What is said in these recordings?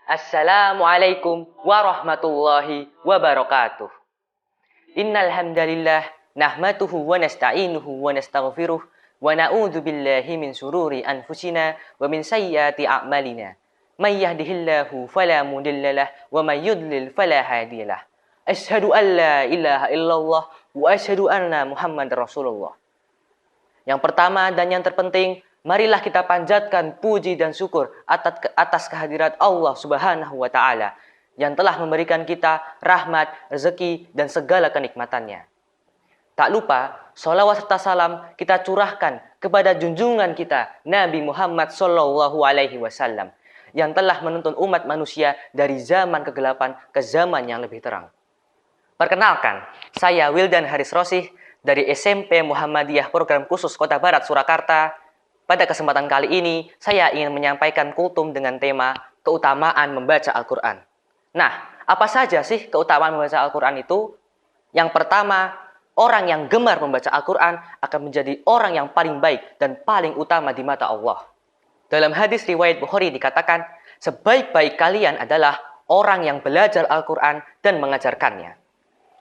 Assalamualaikum warahmatullahi wabarakatuh. Innal hamdalillah nahmaduhu wa nasta'inuhu wa nastaghfiruh wa na'udzu billahi min sururi anfusina wa min sayyiati a'malina. May yahdihillahu fala mudhillalah wa may yudlil fala hadiyalah. Asyhadu an la ilaha illallah wa asyhadu anna Muhammadar Rasulullah. Yang pertama dan yang terpenting, marilah kita panjatkan puji dan syukur atas kehadirat Allah Subhanahu wa Ta'ala yang telah memberikan kita rahmat, rezeki, dan segala kenikmatannya. Tak lupa, sholawat serta salam kita curahkan kepada junjungan kita Nabi Muhammad Sallallahu Alaihi Wasallam yang telah menuntun umat manusia dari zaman kegelapan ke zaman yang lebih terang. Perkenalkan, saya Wildan Haris Rosih dari SMP Muhammadiyah Program Khusus Kota Barat Surakarta. Pada kesempatan kali ini, saya ingin menyampaikan kultum dengan tema keutamaan membaca Al-Quran. Nah, apa saja sih keutamaan membaca Al-Quran itu? Yang pertama, orang yang gemar membaca Al-Quran akan menjadi orang yang paling baik dan paling utama di mata Allah. Dalam hadis riwayat Bukhari dikatakan, sebaik-baik kalian adalah orang yang belajar Al-Quran dan mengajarkannya.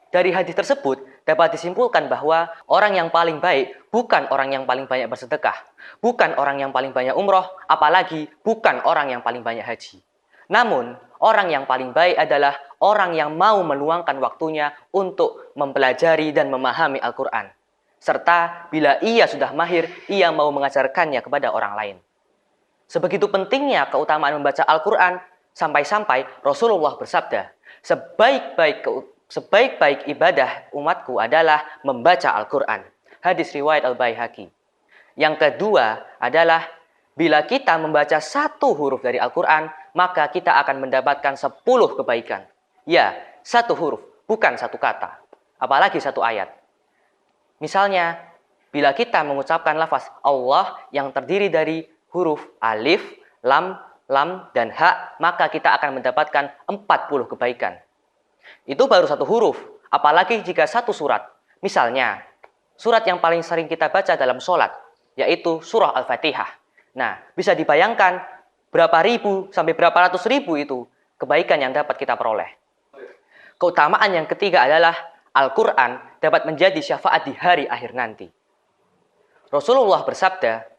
Dari hadis tersebut dapat disimpulkan bahwa orang yang paling baik bukan orang yang paling banyak bersedekah, bukan orang yang paling banyak umroh, apalagi bukan orang yang paling banyak haji. Namun, orang yang paling baik adalah orang yang mau meluangkan waktunya untuk mempelajari dan memahami Al-Quran. Serta bila ia sudah mahir, ia mau mengajarkannya kepada orang lain. Sebegitu pentingnya keutamaan membaca Al-Quran, sampai-sampai Rasulullah bersabda, sebaik-baik ibadah umatku adalah membaca Al-Quran. Hadis riwayat Al-Baihaqi. Yang kedua adalah bila kita membaca satu huruf dari Al-Quran, maka kita akan mendapatkan 10 kebaikan. Ya, satu huruf, bukan satu kata. Apalagi satu ayat. Misalnya, bila kita mengucapkan lafaz Allah yang terdiri dari huruf alif, lam, dan ha, maka kita akan mendapatkan 40 kebaikan. Itu baru satu huruf, apalagi jika satu surat. Misalnya, surat yang paling sering kita baca dalam sholat, yaitu surah Al-Fatihah. Nah, bisa dibayangkan berapa ribu sampai berapa ratus ribu itu kebaikan yang dapat kita peroleh. Keutamaan yang ketiga adalah Al-Quran dapat menjadi syafaat di hari akhir nanti. Rasulullah bersabda,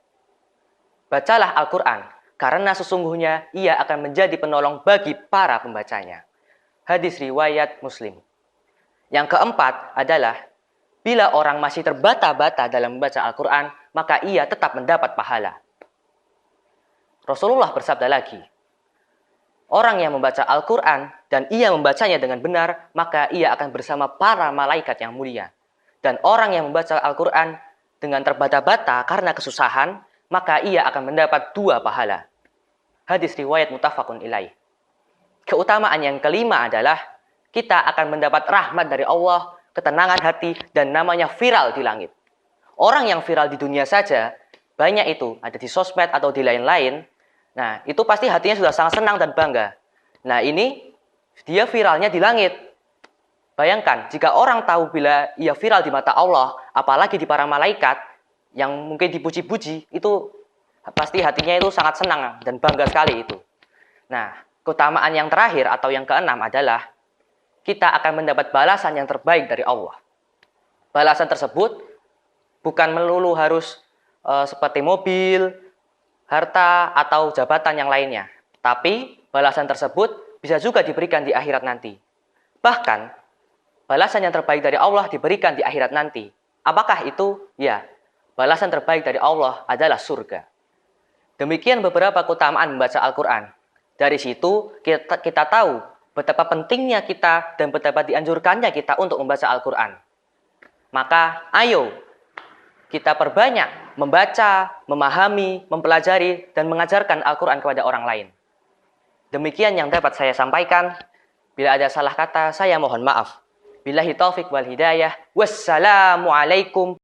bacalah Al-Quran, karena sesungguhnya ia akan menjadi penolong bagi para pembacanya. Hadis riwayat Muslim. Yang keempat adalah, bila orang masih terbata-bata dalam membaca Al-Quran, maka ia tetap mendapat pahala. Rasulullah bersabda lagi, orang yang membaca Al-Quran dan ia membacanya dengan benar, maka ia akan bersama para malaikat yang mulia. Dan orang yang membaca Al-Quran dengan terbata-bata karena kesusahan, maka ia akan mendapat 2 pahala. Hadis riwayat muttafaqun ilaih. Keutamaan yang kelima adalah kita akan mendapat rahmat dari Allah, ketenangan hati, dan namanya viral di langit. Orang yang viral di dunia saja, banyak itu, ada di sosmed atau di lain-lain. Nah, itu pasti hatinya sudah sangat senang dan bangga. Nah, ini dia viralnya di langit. Bayangkan, jika orang tahu bila ia viral di mata Allah, apalagi di para malaikat, yang mungkin dipuji-puji, itu pasti hatinya itu sangat senang dan bangga sekali itu. Nah, keutamaan yang terakhir atau yang keenam adalah kita akan mendapat balasan yang terbaik dari Allah. Balasan tersebut bukan melulu harus seperti mobil, harta, atau jabatan yang lainnya. Tapi balasan tersebut bisa juga diberikan di akhirat nanti. Bahkan, balasan yang terbaik dari Allah diberikan di akhirat nanti. Apakah itu? Ya, balasan terbaik dari Allah adalah surga. Demikian beberapa keutamaan membaca Al-Quran. Dari situ kita tahu betapa pentingnya kita dan betapa dianjurkannya kita untuk membaca Al-Quran. Maka ayo kita perbanyak membaca, memahami, mempelajari, dan mengajarkan Al-Quran kepada orang lain. Demikian yang dapat saya sampaikan. Bila ada salah kata, saya mohon maaf. Billahi taufiq wal hidayah. Wassalamualaikum